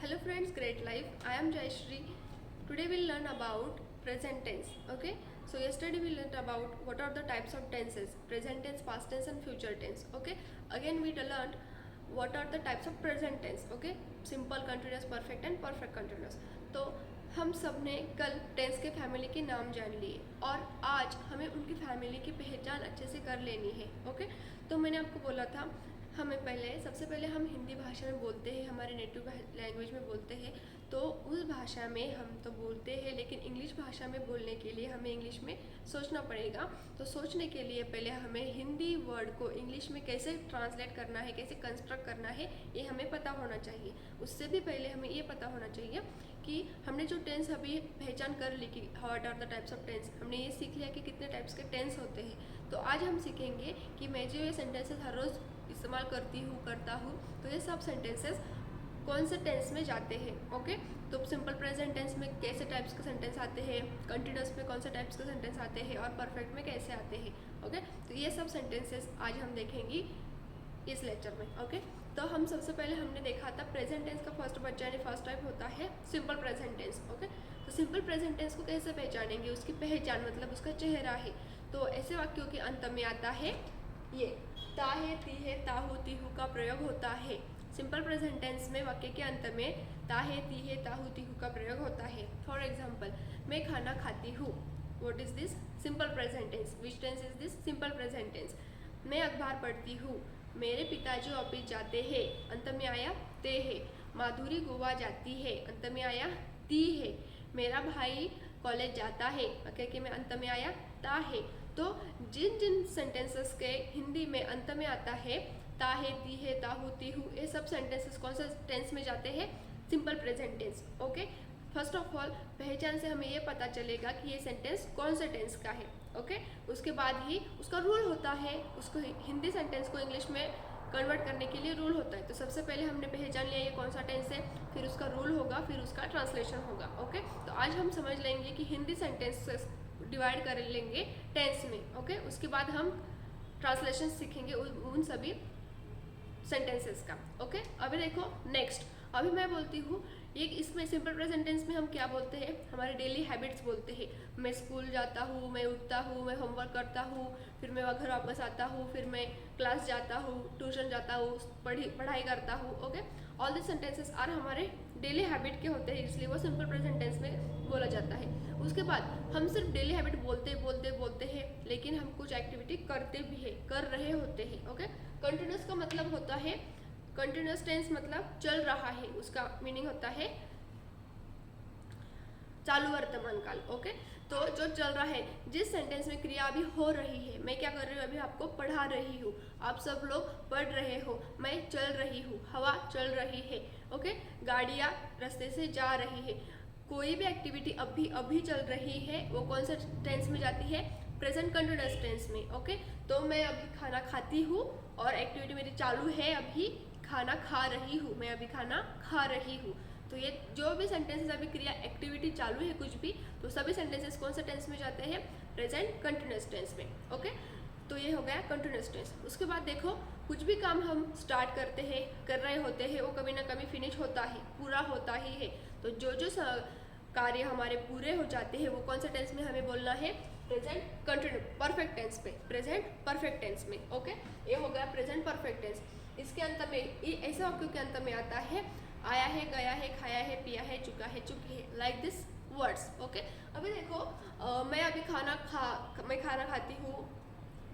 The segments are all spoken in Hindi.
Hello friends, great life. I am Jayashri. Today we'll learn about present tense. Okay. So yesterday we learned about what are the types of tenses: present tense, past tense, and future tense. Okay. Again we learned what are the types of present tense. Okay. Simple, continuous, perfect, and perfect continuous. तो हम सब ने कल टेंस के फैमिली के नाम जान लिए और आज हमें उनकी फैमिली की पहचान अच्छे से कर लेनी है। ओके। तो मैंने आपको बोला था हमें सबसे पहले हम हिंदी भाषा में बोलते हैं, हमारे नेटिव लैंग्वेज में बोलते हैं, तो उस भाषा में हम तो बोलते हैं, लेकिन इंग्लिश भाषा में बोलने के लिए हमें इंग्लिश में सोचना पड़ेगा। तो सोचने के लिए पहले हमें हिंदी वर्ड को इंग्लिश में कैसे ट्रांसलेट करना है, कैसे कंस्ट्रक्ट करना है, ये हमें पता होना चाहिए। उससे भी पहले हमें ये पता होना चाहिए कि हमने जो टेंस अभी पहचान कर ली कि what are the types of tense, हमने ये सीख लिया कि कितने टाइप्स के टेंस होते हैं। तो आज हम सीखेंगे कि मैं जो ये सेंटेंसेस हर रोज़ इस्तेमाल करती हूँ, करता हूँ, तो ये सब सेंटेंसेस कौन से टेंस में जाते हैं। ओके। तो सिंपल प्रेजेंट टेंस में कैसे टाइप्स के सेंटेंस आते हैं, कंटिन्यूस में कौन से टाइप्स के सेंटेंस आते हैं और परफेक्ट में कैसे आते हैं। ओके। तो ये सब सेंटेंसेस आज हम देखेंगे इस लेक्चर में। ओके। तो हम सबसे पहले हमने देखा था प्रेजेंट टेंस का फर्स्ट टाइप होता है सिंपल प्रेजेंट टेंस। ओके। तो सिंपल प्रेजेंट टेंस को कैसे पहचानेंगे, उसकी पहचान मतलब उसका चेहरा है। तो ऐसे वाक्यों के अंत में आता है ये ता है, ती है, ताहू, तीहू का प्रयोग होता है। सिंपल प्रेजेंट टेंस में वाक्य के अंत में ता है, ती है, ताहू, तीहू का प्रयोग होता है। फॉर एग्जाम्पल, मैं खाना खाती हूँ। What is this? Simple present tense. Which tense is this? Simple present tense. मैं अखबार पढ़ती हूँ। मेरे पिताजी ऑफिस जाते हैं। अंत में आया ते है। माधुरी गोवा जाती है। अंत में आया ती है। मेरा भाई कॉलेज जाता है। वाक्य के में अंत में आया ता है। तो जिन जिन सेंटेंसेस के हिंदी में अंत में आता है ता है, ती है, ताहू, तीहू, ये सब सेंटेंसेस कौन से टेंस में जाते हैं? Simple present tense. Okay. First of all पहचान से हमें ये पता चलेगा कि ये सेंटेंस कौन से टेंस का है। ओके। उसके बाद ही उसका रूल होता है, उसको हिंदी सेंटेंस को इंग्लिश में कन्वर्ट करने के लिए रूल होता है। तो सबसे पहले हमने पहचान लिया ये कौन सा टेंस है, फिर उसका रूल होगा, फिर उसका ट्रांसलेशन होगा। ओके। तो आज हम समझ लेंगे कि हिंदी सेंटेंस डिवाइड कर लेंगे टेंस में। ओके। उसके बाद हम ट्रांसलेशन सीखेंगे उन सभी सेंटेंसेस का। ओके। अभी देखो नेक्स्ट, अभी मैं बोलती हूँ ये इसमें सिंपल प्रेजेंट टेंस में हम क्या बोलते हैं, हमारे डेली हैबिट्स बोलते हैं। मैं स्कूल जाता हूँ, मैं उठता हूँ, मैं होमवर्क करता हूँ, फिर मैं घर वापस आता हूँ, फिर मैं क्लास जाता हूँ, ट्यूशन जाता हूँ, पढ़ाई करता हूँ। Okay. All this sentences are हमारे डेली हैबिट के होते हैं, इसलिए वो सिंपल प्रेजेंट टेंस में बोला जाता है। उसके बाद हम सिर्फ डेली हैबिट बोलते हैं, लेकिन हम कुछ एक्टिविटी करते भी है, कर रहे होते हैं। ओके। कंटिन्यूस का मतलब होता है, कंटिन्यूस टेंस मतलब चल रहा है, उसका मीनिंग होता है चालू वर्तमान काल। ओके। तो जो चल रहा है, जिस सेंटेंस में क्रिया अभी हो रही है, मैं क्या कर रही हूँ, अभी आपको पढ़ा रही हूँ, आप सब लोग पढ़ रहे हो, मैं चल रही हूँ, हवा चल रही है। ओके। गाड़ियाँ रास्ते से जा रही है। कोई भी एक्टिविटी अभी चल रही है, वो कौन सा टेंस में जाती है? प्रेजेंट कंटिन्यूअस टेंस में। ओके। तो मैं अभी खाना खाती हूँ और एक्टिविटी मेरी चालू है, अभी खाना खा रही हूँ, मैं अभी खाना खा रही हूँ। तो ये जो भी सेंटेंसेस अभी क्रिया एक्टिविटी चालू है कुछ भी, तो सभी सेंटेंसेस कौन से टेंस में जाते हैं? प्रेजेंट कंटिन्यूअस टेंस में। ओके। तो ये हो गया कंटिन्यूअस टेंस। उसके बाद देखो कुछ भी काम हम स्टार्ट करते हैं, कर रहे होते हैं, वो कभी ना कभी फिनिश होता है, पूरा होता ही है। तो जो कार्य हमारे पूरे हो जाते हैं वो कौन से टेंस में हमें बोलना है? प्रेजेंट कंटिन्यू परफेक्ट टेंस में, प्रेजेंट परफेक्ट टेंस में। ओके। ये हो गया प्रेजेंट परफेक्ट टेंस। इसके अंत में ऐसे वाक्यों के अंत में आता है आया है, गया है, खाया है, पिया है, चुका है, चुकी है, लाइक दिस वर्ड्स। ओके। अभी देखो मैं अभी मैं खाना खाती हूँ,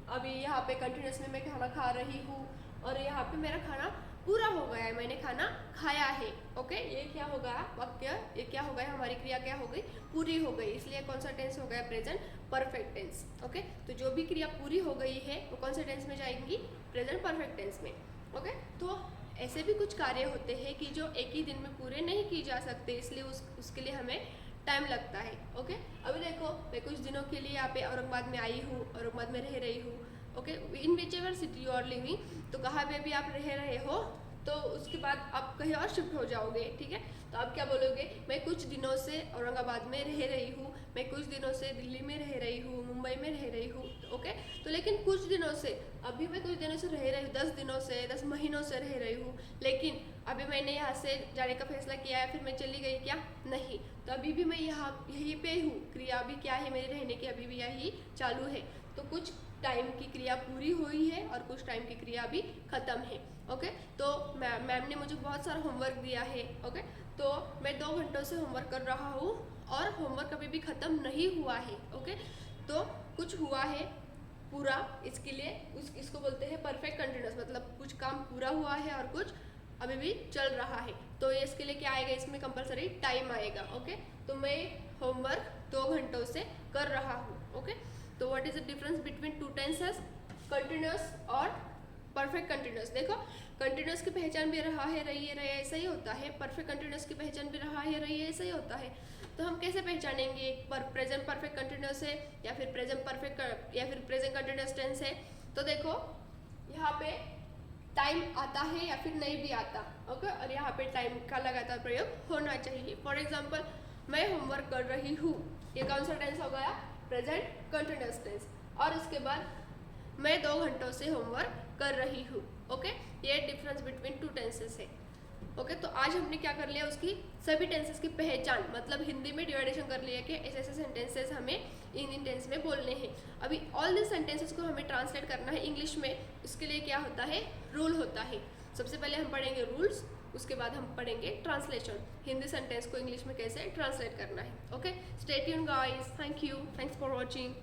अभी यहाँ पे कंटिन्यूस में मैं खाना खा रही हूँ, और यहाँ पे मेरा खाना पूरा हो गया है, मैंने खाना खाया है। ओके। ये क्या हो गया वाक्य, ये क्या हो गया, हमारी क्रिया क्या हो गई? पूरी हो गई, इसलिए कौन सा टेंस हो गया? Present perfect tense. ओके। तो जो भी क्रिया पूरी हो गई है वो कौन से टेंस में जाएंगी? प्रेजेंट परफेक्ट टेंस में। ओके। तो ऐसे भी कुछ कार्य होते हैं कि जो एक ही दिन में पूरे नहीं किए जा सकते, इसलिए उसके लिए हमें टाइम लगता है। ओके। अभी देखो मैं कुछ दिनों के लिए यहाँ पे औरंगाबाद में आई हूँ, औरंगाबाद में रह रही हूँ। Okay. In whichever city you are living, तो कहाँ पे भी आप रह रहे हो, तो उसके बाद आप कहीं और शिफ्ट हो जाओगे। ठीक है। तो आप क्या बोलोगे? मैं कुछ दिनों से औरंगाबाद में रह रही हूँ, मैं कुछ दिनों से दिल्ली में रह रही हूँ, मुंबई में रह रही हूँ। ओके। तो लेकिन कुछ दिनों से, अभी मैं कुछ दिनों से रह रही हूँ, 10 दिनों से, 10 महीनों से रह रही हूँ, लेकिन अभी मैंने यहाँ से जाने का फैसला किया है, फिर मैं चली गई क्या? नहीं। तो अभी भी मैं यहाँ यहीं पे हूँ, क्रिया भी क्या है, मेरे रहने की अभी भी यही चालू है। तो कुछ टाइम की क्रिया पूरी हुई है और कुछ टाइम की क्रिया अभी खत्म है। ओके, तो मैम ने मुझे बहुत सारा होमवर्क दिया है। ओके, तो मैं 2 घंटों से होमवर्क कर रहा हूँ और होमवर्क अभी भी खत्म नहीं हुआ है। ओके, तो कुछ हुआ है पूरा, इसके लिए इसको बोलते हैं परफेक्ट कंटिन्यूअस, मतलब कुछ काम पूरा हुआ है और कुछ अभी भी चल रहा है। तो ये इसके लिए क्या आएगा, इसमें कंपलसरी टाइम आएगा। ओके, तो मैं होमवर्क 2 घंटों से कर रहा हूँ। ओके, तो what is the difference between two tenses, continuous और परफेक्ट कंटिन्यूअस? देखो, कंटिन्यूअस की पहचान भी रहा है, रही है, ऐसा ही होता है। परफेक्ट कंटिन्यूअस की पहचान भी रहा है, रही है, ऐसा ही होता है। तो हम कैसे पहचानेंगे प्रेजेंट परफेक्ट कंटिन्यूअस है या फिर प्रेजेंट परफेक्ट या फिर प्रेजेंट कंटिन्यूअस टेंस है? तो देखो, यहाँ पे टाइम आता है या फिर नहीं भी आता। ओके, और यहाँ पे टाइम का लगातार प्रयोग होना चाहिए। फॉर एग्जाम्पल, मैं होमवर्क कर रही हूँ, ये कौन सा टेंस हो गया? Present continuous tense. और उसके बाद मैं 2 घंटों से होमवर्क कर रही हूँ। ओके, ये डिफरेंस बिटवीन टू टेंसेस है। ओके, तो आज हमने क्या कर लिया, उसकी सभी टेंसेस की पहचान, मतलब हिंदी में डिवाइडेशन कर लिया कि ऐसे ऐसे सेंटेंसेस हमें इन टेंस में बोलने हैं। अभी ऑल दिस सेंटेंसेस को हमें ट्रांसलेट करना है इंग्लिश में। इसके लिए क्या होता है, रूल होता है। सबसे पहले हम पढ़ेंगे रूल्स, उसके बाद हम पढ़ेंगे ट्रांसलेशन, हिंदी सेंटेंस को इंग्लिश में कैसे ट्रांसलेट करना है। Okay, stay tuned guys, thank you, thanks for watching.